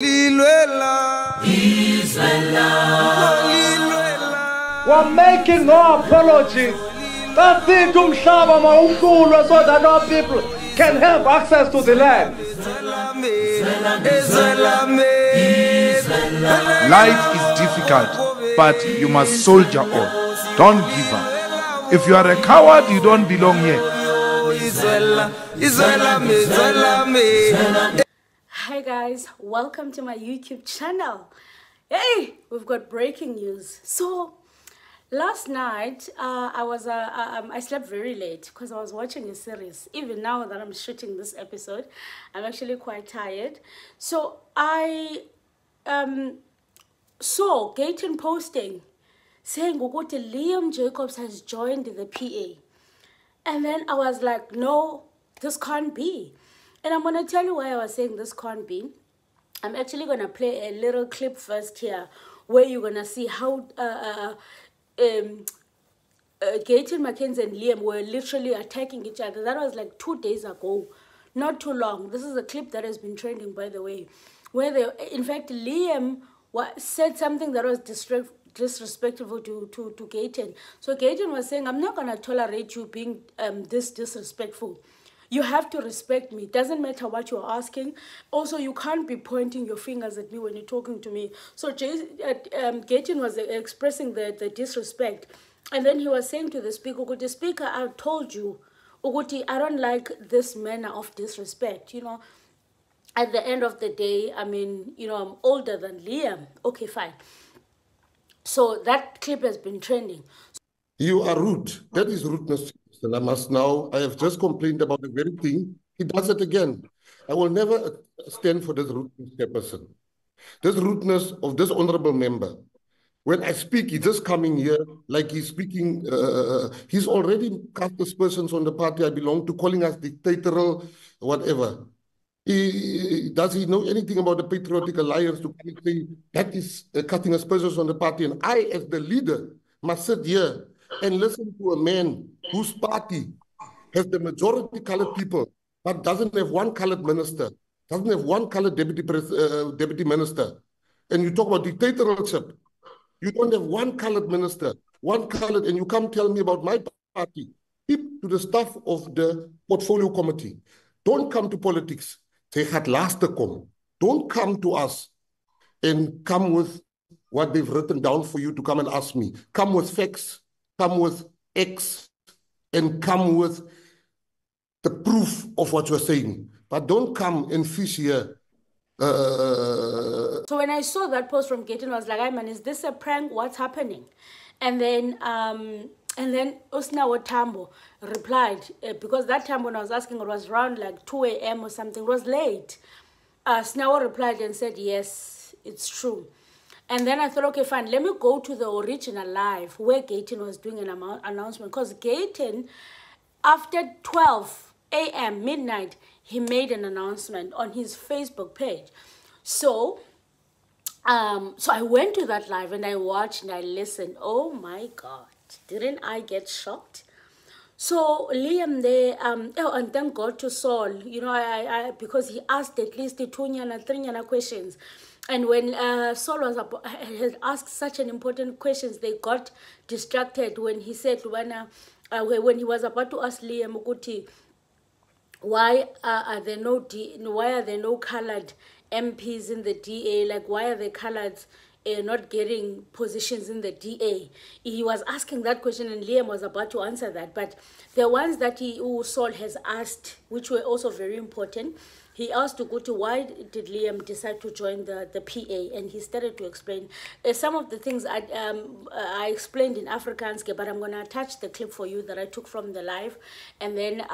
We're making no apologies. That's it, umhlaba mawuhlulwe so that our people can have access to the land. Life is difficult, but you must soldier on. Don't give up. If you are a coward, you don't belong here. Hi guys, welcome to my YouTube channel. Hey, we've got breaking news. So last night I slept very late because I was watching a series. Even now that I'm shooting this episode, I'm actually quite tired. So I saw Gayton posting saying Liam Jacobs has joined the PA. And then I was like, no, this can't be. And I'm going to tell you why I was saying this can't be. I'm actually going to play a little clip first here where you're going to see how Gayton McKenzie and Liam were literally attacking each other. That was like 2 days ago. Not too long. This is a clip that has been trending, by the way. Where they, in fact, Liam said something that was disrespectful to Gayton. So Gayton was saying, I'm not going to tolerate you being this disrespectful. You have to respect me. It doesn't matter what you're asking. Also, you can't be pointing your fingers at me when you're talking to me. So Gayton was expressing the disrespect. And then he was saying to the speaker, the speaker, I told you, I don't like this manner of disrespect. You know, at the end of the day, I mean, you know, I'm older than Liam. Okay, fine. So that clip has been trending. You are rude. That is rudeness. And I have just complained about the very thing. He does it again. I will never stand for this rudeness, person. This rudeness of this honorable member. When I speak, he's just coming here like he's speaking. He's already cast aspersions on the party I belong to, calling us dictatorial, whatever. Does he know anything about the Patriotic Alliance to come and say that is casting aspersions on the party? And I, as the leader, must sit here and listen to a man whose party has the majority colored people, but doesn't have one colored minister, doesn't have one colored deputy minister. And you talk about dictatorship. You don't have one colored minister, one colored, and you come tell me about my party. Keep to the stuff of the portfolio committee. Don't come to politics. Say, had last to come. Don't come to us and come with what they've written down for you to come and ask me. Come with facts, come with X, and come with the proof of what you're saying. But don't come and fish here. So when I saw that post from Gayton, I was like, "Hey man, is this a prank? What's happening?" And then Usna Tambo replied, because that time when I was asking, it was around like 2 a.m. or something. It was late. Snawa replied and said, yes, it's true. And then I thought, okay, fine, let me go to the original live where Gayton was doing an announcement. Because Gayton, after 12 a.m., midnight, he made an announcement on his Facebook page. So I went to that live and I watched and I listened. Oh my God, didn't I get shocked? So Liam there, and thank God to Saul, you know, because he asked at least 2 questions. And when Saul had asked such an important questions, they got distracted when he said, when he was about to ask Liam Mukuti, why are there no colored MPs in the DA? Like, why are the coloreds not getting positions in the DA? He was asking that question and Liam was about to answer that. But the ones that Saul has asked, which were also very important, he asked Uguti, why did Liam decide to join the PA? And he started to explain some of the things I explained in Afrikaans, but I'm going to attach the clip for you that I took from the live. And then,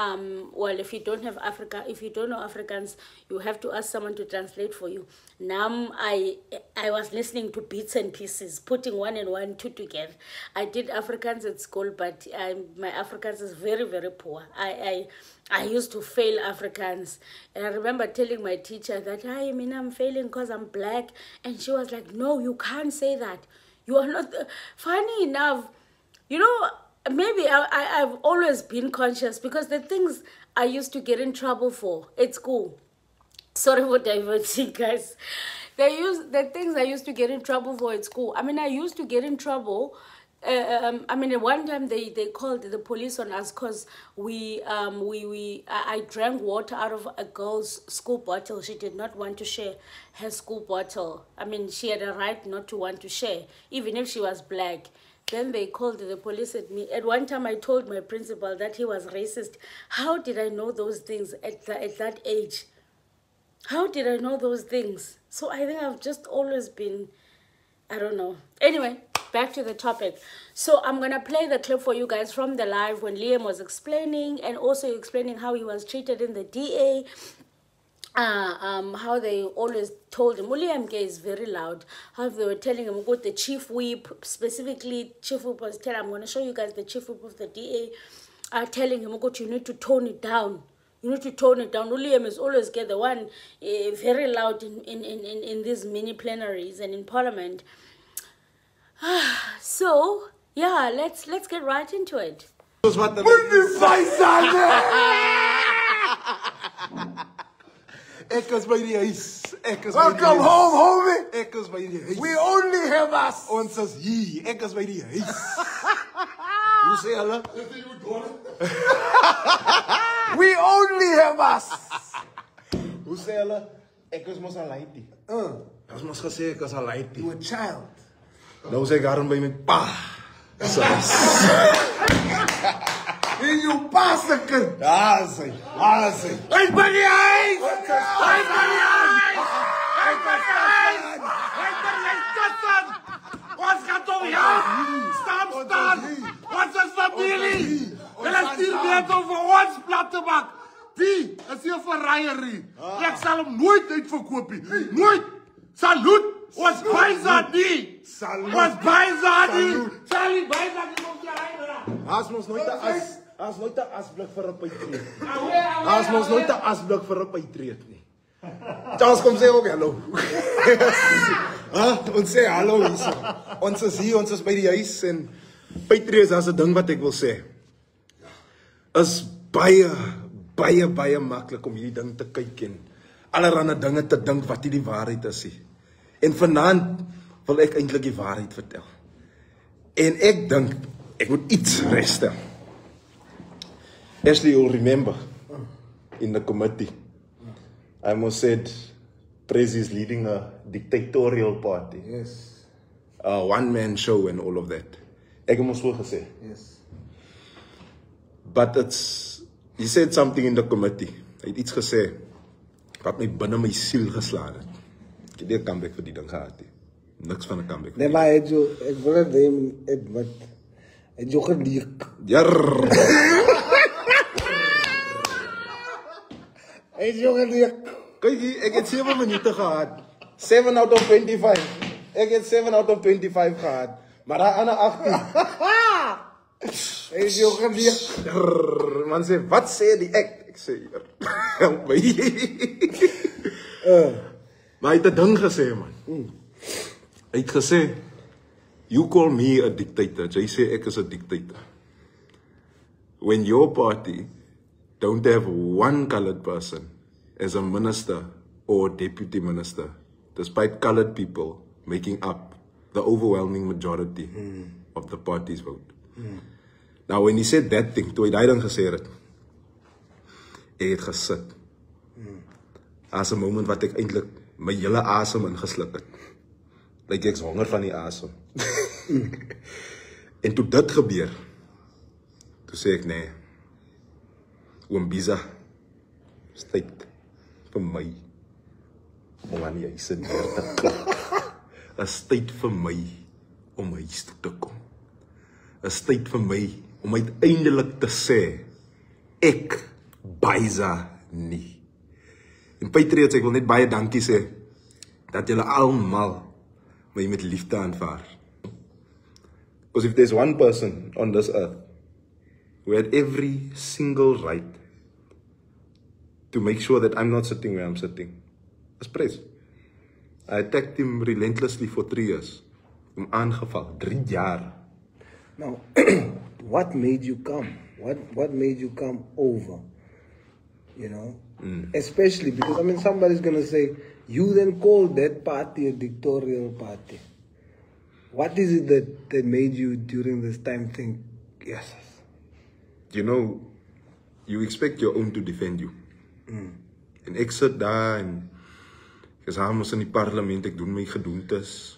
well, if you don't know Afrikaans, you have to ask someone to translate for you. Now, I was listening to bits and pieces, putting 1 and 1, 2 together. I did Afrikaans at school, but my Afrikaans is very, very poor. I used to fail Afrikaans. And I remember telling my teacher that, I mean, I'm failing because I'm black. And she was like, no, you can't say that. You are not. Funny enough, you know, maybe I've always been conscious because the things I used to get in trouble for at school. Sorry for diverting, guys. the things I used to get in trouble for at school. I mean, I used to get in trouble. I mean, one time they called the police on us because I drank water out of a girl's school bottle. She did not want to share her school bottle. I mean, she had a right not to want to share, even if she was black. Then they called the police at me. At one time, I told my principal that he was racist. How did I know those things at that age? How did I know those things? So I think I've just always been, I don't know. Anyway, back to the topic. So I'm going to play the clip for you guys from the live when Liam was explaining, and also explaining how he was treated in the DA. How they always told him, Liam Gay is very loud, how they were telling him, go the chief whip, specifically chief whip was telling, I'm going to show you guys the chief whip of the DA, telling him, go, you need to tone it down. You need to tone it down. Liam is always get the one very loud in these mini plenaries and in Parliament. So, yeah, let's get right into it. Welcome home, homie. We only have us. Ons is hier. Ek is by die huis. Hoe sê hulle? We only have us. Hoe sê hulle? Ek is mos al laiti. Ons mos gesê ek is al laiti. You a child. Nou sê ek daarom by my pa. En jou pa se kind. Daar is hy. Hy by die huis. Hy by die huis. Ons gaan toch jou. Staan. Ons is familie. Hulle stuur net over ons plat te maak. Wie is hier verraaier? Ek sal hom nooit uitverkoop nie. Nooit. Salut. Ons Baizadi. Ons Baizadi. Charlie Baizadi kom jy uit. As mos nooit 'n asblik vir 'n Patriot. As mos nooit 'n asblik vir 'n Patriot nie. Charles kom sê ook hallo. Ons sê hallo hier. Ons is hier, ons is by die huis en Patriots, as 'n ding wat ek wil sê. Is baie maklik om hierdie ding te kyk en allerlei dinge te dink wat nie die waarheid is nie. En vanaand wil ek eintlik die waarheid vertel. En ek dink ek moet iets regstel. Ashley, you'll remember in the committee, I almost said Prezi is leading a dictatorial party. Yes. A one-man show and all of that. Ek het mos so gesê. Yes. But he said something in the committee. Hy het iets gesê wat my binne my siel geslaan het. Ek het nie 'n comeback vir die ding gehad nie. Niks van 'n comeback. Nee, maar ek wil net wat het jy geleek. Jarr. Het jy geleek. Kyk hier, ek het 7 minute gehad. 7 out of 25. Ek het 7 out of 25 gehad. Maar daai ander 18. Het jy geleek. Man sê, wat sê die ek? Ek sê, help my. Maar hy het 'n ding gesê, man. Hy het gesê, you call me a dictator. Jy sê ek is 'n dictator. When your party don't have one colored person as a minister or deputy minister, despite colored people making up the overwhelming majority of the party's vote. Now, when he said that thing, toe hy daai ding gesê het, ek het gesit. As 'n moment wat ek eintlik my hele asem ingesluk het. Like ek's honger van die asem. En toe dit gebeur, toe sê ek nee. Oom Biza, is tyd vir my om aan die huis deur te klap. Is tyd vir my om huis toe te kom. Is tyd vir my om uiteindelik te sê, ek Biza nie. En Patriots, ek wil net baie dankie sê, dat julle almal my met liefde aanvaar. Because if there's one person on this earth who had every single right to make sure that I'm not sitting where I'm sitting, it's Prez. I attacked him relentlessly for 3 years. Hom aangeval, 3 jaar. Now, what made you come? What made you come over? You know? Especially because, I mean, somebody's going to say, You then called that party a dictatorial party. What is it that made you during this time think, yes? You know, you expect your own to defend you. En ek sit daar en ek is hamos in die parlement, ek doen my gedoentes.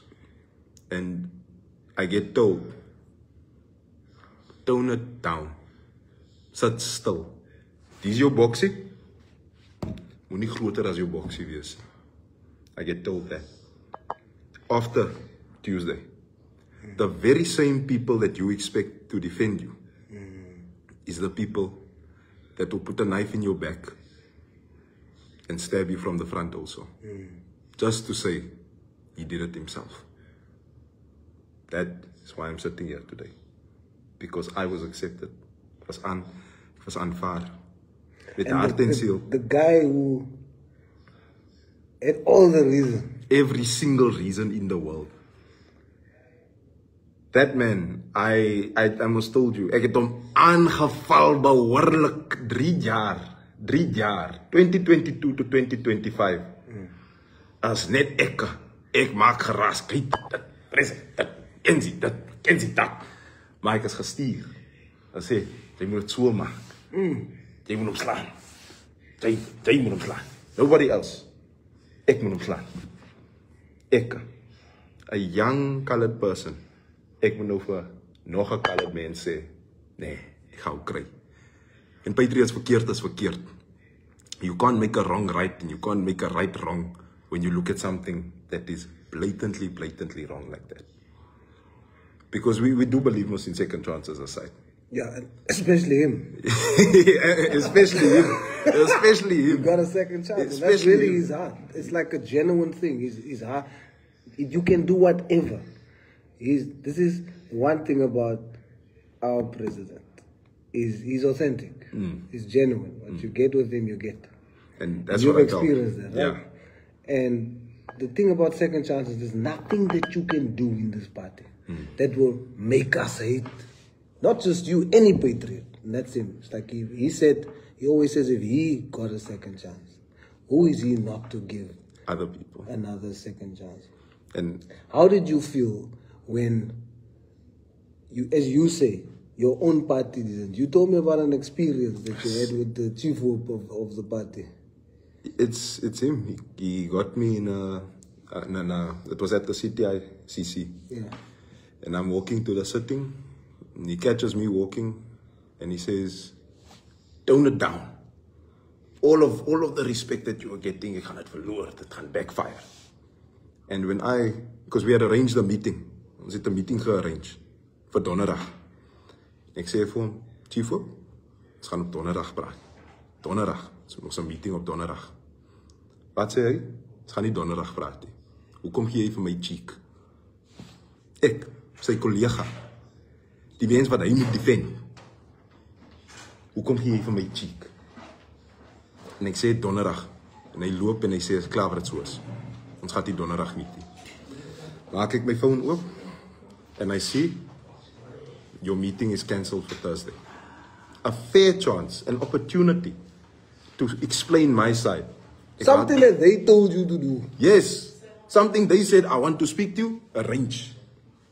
And I get told, tone it down. Sit stil. Dis jou boksie? Moenie groter as jou boksie wees. I get told that. After Tuesday, the very same people that you expect to defend you is the people that will put a knife in your back and stab you from the front also. Just to say he did it himself. That is why I'm sitting here today. Because I was accepted. It was unfair. With heart and seal. The guy who had all the reason. Every single reason in the world. That man, I almost told you, ek het hom aangeval behoorlik 3 jaar. 3 jaar. 2022 to 2025. As net ek maak geraas, kyk dit, dit, kensie dat. Maar ek is gestuur. Hy sê, jy moet het so maak. Jy moet hom slaan. Jy moet hom slaan. Nobody else. Ek moet hom slaan. Ek, a young colored person, ek moet nou vir nog 'n colored mens sê, nee, ek gaan kry. En Patriots, verkeerd is verkeerd. You can't make a wrong right and you can't make a right wrong when you look at something that is blatantly wrong like that. Because we do believe most in second chances aside. Yeah, and especially him. Especially him. Especially him. You got a second chance. And that's really his heart. It's like a genuine thing. His heart. You can do whatever. This is one thing about our president. He's authentic. He's genuine. What you get with him, you get. And that's You've what I thought. experienced that, right? Yeah. And the thing about second chances, there's nothing that you can do in this party that will make us hate. Not just you, any patriot. And that's him. It's like he said, he always says if he got a second chance, who is he not to give other people another second chance? And how did you feel when you, as you say, your own party didn't? You told me about an experience that you had with the chief whip of the party. It's him. He got me in it was at the CTICC. Yeah. And I'm walking to the sitting, and he catches me walking, and he says, tone it down. All of the respect that you are getting, ek gaan het verloor, it gaan backfire. And when because we had arranged a meeting, ons het 'n meeting gearrange vir donderdag. Ek sê vir hom, Chief, ons gaan op donderdag praat. Donderdag, so ons 'n meeting op donderdag. Wat sê hy? Ons gaan nie donderdag praat nie. Hoekom gee jy vir my cheek? Ek, sy kollega, die mens wat hy moet defend. Hoekom gee jy vir my cheek? En ek sê donderdag, en hy loop en hy sê, is klaar wat het soos. Ons gaat die donderdag niet. Maak ek my phone oop, and I see, your meeting is cancelled for Thursday. A fair chance, an opportunity to explain my side. Something that they told you to do. Yes, something they said, I want to speak to you, arrange.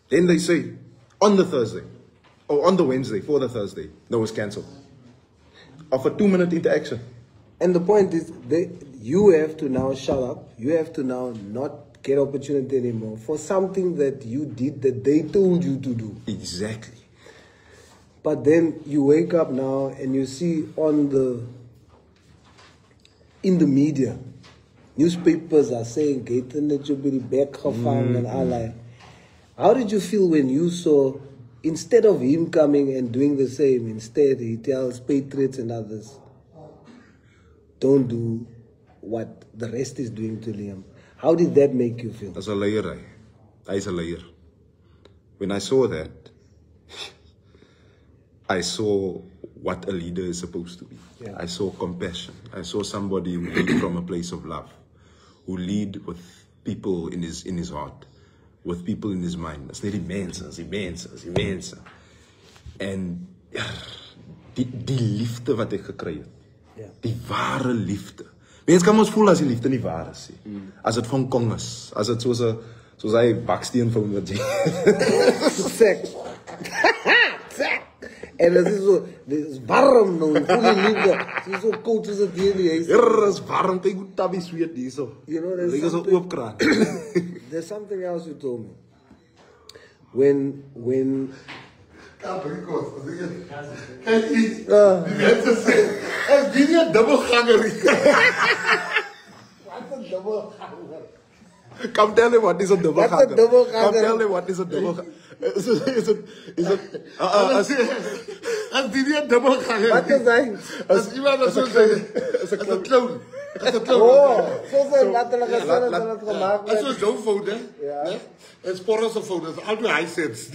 Then they say, on the Thursday, or on the Wednesday, for the Thursday, no, it's cancelled. Of a 2-minute interaction. And the point is, you have to now shut up. You have to now not get opportunity anymore for something that you did that they told you to do. Exactly. But then you wake up now and you see in the media, newspapers are saying, Gaten that you be back gevang and all. How did you feel when you saw, instead of him coming and doing the same, instead he tells patriots and others, don't do what the rest is doing to Liam? How did that make you feel? As a liar, he's a liar. When I saw that, I saw what a leader is supposed to be. Yeah. I saw compassion. I saw somebody who lead from a place of love, who lead with people in his heart, with people in his mind. That's not immense. And die liefde wat ek gekry het. Yeah. Die ware liefde. Mense kan ons voel as die liefde nie waar is nie. As dit van Kong is, as dit soos hy baksteen van wat jy. Sek. En dit is warm nou, goeie liefde. Het is so koud as het hier nie. Is warm, kyk hoe tabby sweet hierso. You know, there's Like something, oop kraan. there's something else you told me. When Capricos, kijk iets. Die mensen zeggen, is die niet een dubbelganger? Wat een dubbelganger. Come tell him what is a double Wat een dubbelganger. Come tell him what is a double Is it Als die niet een dubbelganger? Wat is hij? Als iemand dat zo zegt, is een clown. Oh, zo zijn letterlijke zinnen dat het gemaakt Dat werd. is zo'n fout, hè? Ja. Het sporrelse fout, dat is altijd hij zit.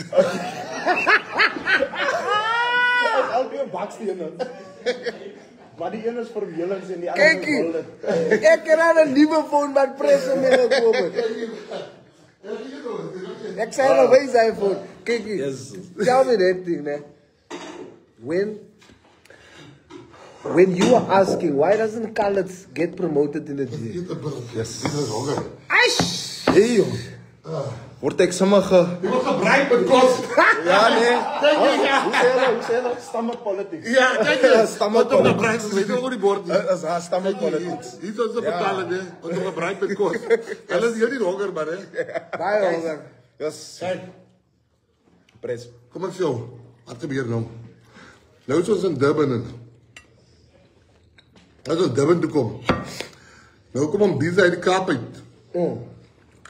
elke baksteen. Maar die een is vervelend en die ander Kijk is hier, golden. ik kan een nieuwe phone met pressen mee gekomen. Ik zei nog, wees zijn phone. Kijk hier, Yes. tell me that thing, man. When you are asking, why doesn't Khaled get promoted in the gym? Yes. Dit is honger. Hey joh. Word ek sommer Je wordt gebruikt met kost. Ja nee. Kijk hier, Hoe sê hulle? Stammer politics. ja, kijk hier. Stammer Wat op de politics. prijs, weet je hoe die bord is? Is haar stammer politics. Hier is ze betalen, hè. Wat op gebruikt met kost. Hulle is hier niet honger, man, hè. Baie honger. Yes. Kijk, Pres. kom eens zo. Wat gebeurt nou? Nou is ons in Durban. Nou is ons Durban toe kom. Nou kom om Biza uit de Kaap uit.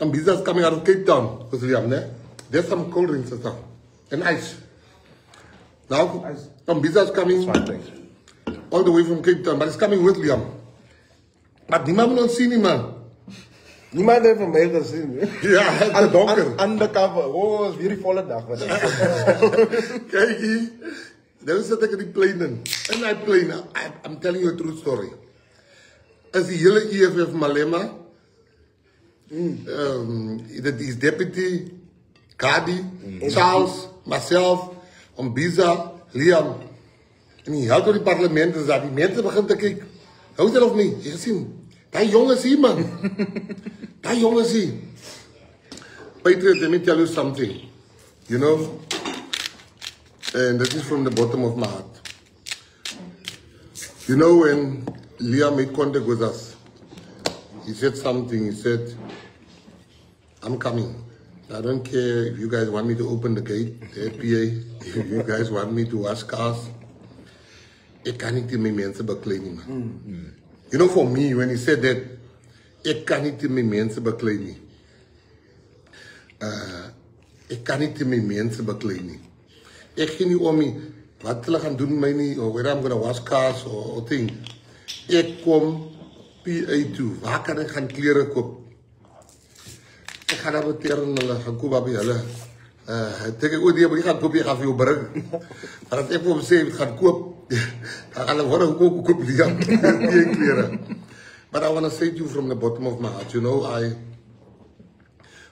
And Biza is coming out of Cape Town. Because Liam, né? There's some cold drinks and stuff. And ice. Now, Biza is coming all the way from Cape Town. But it's coming with Liam. Maar niemand wil ons zien, nie, man. Niemand heeft van mij gezien. Ja, het is donker. Undercover. Oh, is weer die volle dag. Wat is Kijk hier. Dan zit ik in die plane in. En die plane, I'm telling you a true story. Is die hele EFF Malema, his deputy, Kadi, Charles, myself, Mbiza, Liam. En die held door die parlement is dat die mensen beginnen te kijken. Hou het of niet? Je gezien? Die jongens hier, man. Die jongens hier. Patriot, let me tell you something. You know? And that is from the bottom of my heart. You know, when Liam made contact with us, he said something. He said, I'm coming. I don't care if you guys want me to open the gate, the PA, if you guys want me to wash cars. Ik kan niet in mijn mensen bekleden, man. You know, for me, when he said that, ik kan niet in mijn mensen bekleden. Ik kan niet in mijn mensen bekleden. Ik ging niet om me, wat ze gaan doen met mij, of whether I'm gonna wash cars, or thing. Ik kom PA toe, waar kan ik gaan kleren kopen? Ik ga naar beteren, gaan kopen bij hulle. Denk ik, die gaan kopen, je gaat veel brengen. Maar als ik voor mezelf ga kopen, dan gaan we worden kopen, die gaan kleren. But I want to say to you from the bottom of my heart, you know,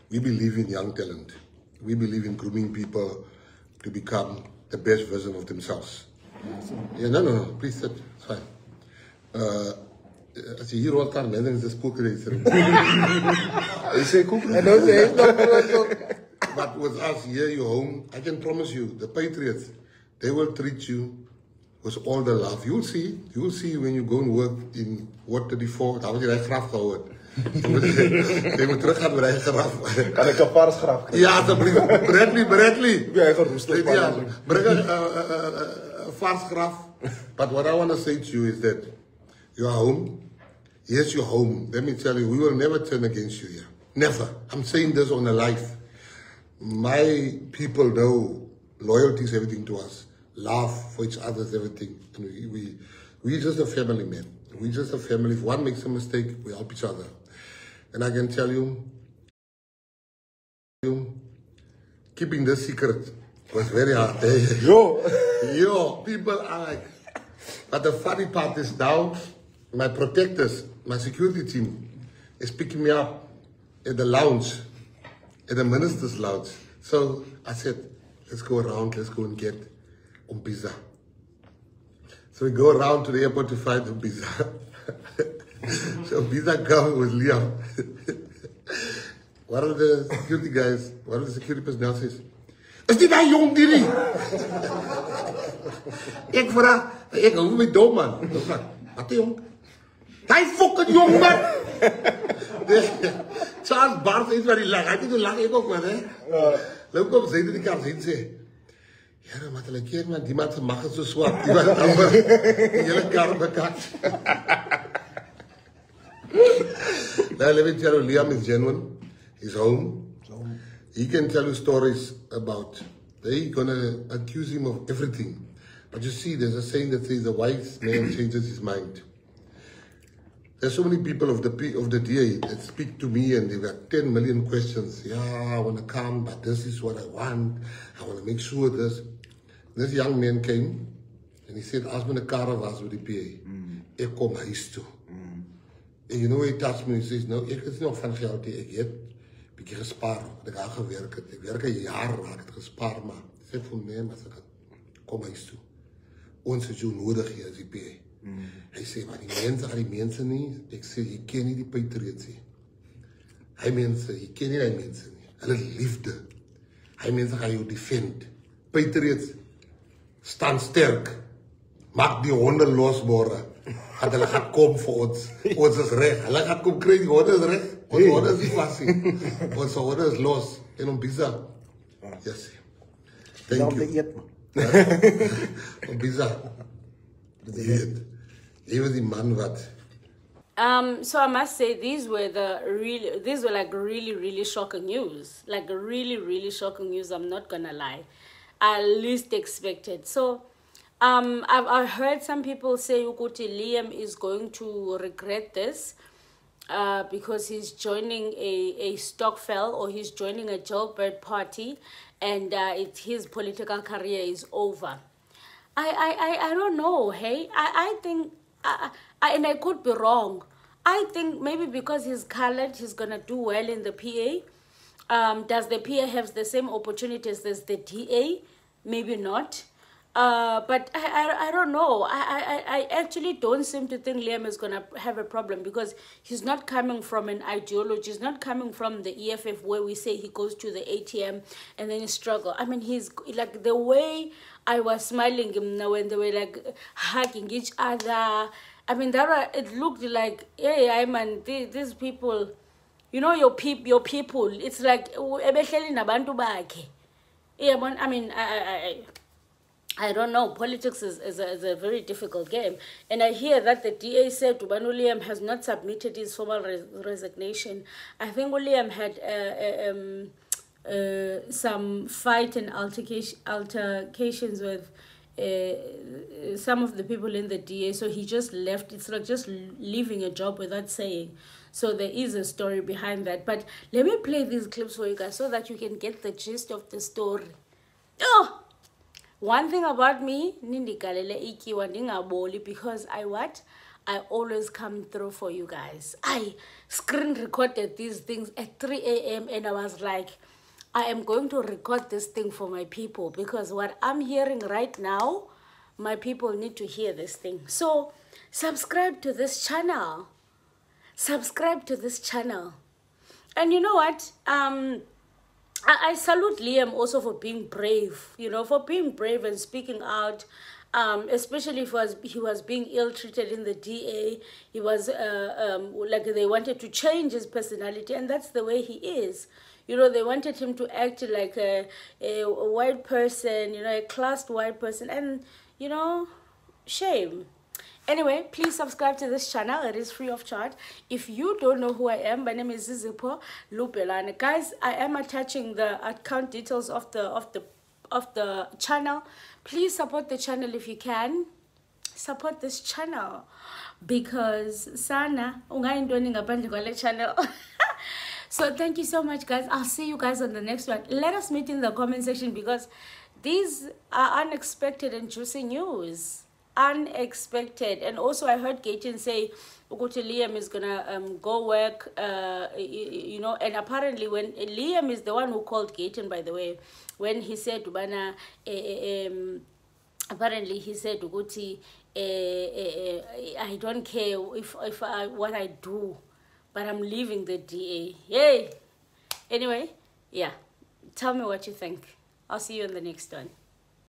we believe in young talent. We believe in grooming people to become the best version of themselves. Yeah, no, please sit, it's fine. Als je hier hoort gaan, mensen is een spookreizer. Je zei koek. En dan zei ik nog But with us here, your home, I can promise you, the Patriots, they will treat you with all the love. You will see when you go and work in Ward 34, daar word je graf gehoord. Je moet terug gaan bij je graf. Kan ik een paars graf krijgen? Ja, alsjeblieft. Bradley. Ja, geroost. Ja, breng een vars graf. But what I want to say to you is that your home, yes, your home. Let me tell you, we will never turn against you here. Never. I'm saying this on a life. My people know loyalty is everything to us. Love for each other is everything. And we just a family, man. We just a family. If one makes a mistake, we help each other. And I can tell you, keeping this secret was very hard. Yo, people are like, but the funny part is now, my protectors, my security team, is picking me up at the lounge, at the minister's lounge. So I said, let's go around, let's go and get Mbiza. So we go around to the airport to find Mbiza. So Visa come with Liam. One of the security guys, one of the security personnel says, is dit hy jong dierie? Ek vra, ek hou my dom man. Wat jong? Hy fucking jong man. Charles Barth is waar die lag. Hy het toe lag ek ook man, hè. Loop op sy die kant sien sê. Ja, maar hulle keer man, die man se mag is so swak. Die was amper die hele kar bekat. Now let me tell you, Liam is genuine. He's home. He can tell you stories about. They're gonna accuse him of everything. But you see, there's a saying that says the wise man changes his mind. There's so many people of the DA that speak to me and they've got 10 million questions. Yeah, I want to come, but this is what I want. I want to make sure this. This young man came and he said, ask me the car was with the PA. Ek kom huis toe. And you know he touched me and he says, no, ek is nie nog van geld nie. Ek het bietjie gespaar. Ek het gewerk het. Ek werk 'n jaar maar ek het gespaar maar. Sê vir my maar ek kom huis toe. Ons het jou nodig hier as die PA. Hy sê maar die mense nie. Ek sê jy ken nie die Patriots nie. Hy mense, jy ken nie die mense nie. Hulle liefde. Hy mense gaan jou defend. Patriots staan sterk. Maak die honde los môre. Dat hulle gaan kom vir ons. Ons is reg. Hulle gaan kom kry die honde is reg. Ons honde is nie vas nie. Ons honde is los. En om Bisa. Yes. Thank you. Om Bisa. He was the man what. So I must say these were like really shocking news. Like really shocking news, I'm not gonna lie. I least expected. So I've heard some people say Ukuthi Liam is going to regret this because he's joining a Stokvel or he's joining a jailbird party and his political career is over. I don't know, hey? I think, and I could be wrong, I think maybe because he's colored, he's going to do well in the PA. Does the PA have the same opportunities as the DA? Maybe not. But I don't know. I actually don't seem to think Liam is going to have a problem because he's not coming from an ideology. He's not coming from the EFF where we say he goes to the ATM and then he struggles. I mean, he's like the way I was smiling when they were like hugging each other. I mean, it looked like, hey, man, these people, you know, your people. It's like, I mean, I don't know. Politics is a very difficult game. And I hear that the DA said Tubani Liam has not submitted his formal resignation. I think Liam had some fight and altercations with some of the people in the DA. So he just left. It's like just leaving a job without saying. So there is a story behind that. But let me play these clips for you guys so that you can get the gist of the story. Oh! One thing about me, because I always come through for you guys. I screen recorded these things at 3 a.m. and I was like, I am going to record this thing for my people because what I'm hearing right now, my people need to hear this thing. So subscribe to this channel. Subscribe to this channel. And you know what? I salute Liam also for being brave, you know, for being brave and speaking out, especially if he was being ill-treated in the DA. He was, like they wanted to change his personality, and that's the way he is. You know, they wanted him to act like a white person, you know, a classed white person, and, you know, shame. Anyway, please subscribe to this channel. It is free of charge. If you don't know who I am, my name is Zizipho Lupelane. Guys, I am attaching the account details of the channel. Please support the channel if you can. Support this channel because sana ungaindoni ngaphandle kwale channel. So thank you so much, guys. I'll see you guys on the next one. Let us meet in the comment section because these are unexpected and juicy news. Unexpected. And also I heard Gaten say Ukuthi Liam is gonna go work, you know, and apparently when Liam is the one who called Gaten, by the way, when he said apparently he said Ukuthi I don't care if what I do, but I'm leaving the DA. Yay! Anyway, yeah. Tell me what you think. I'll see you in the next one.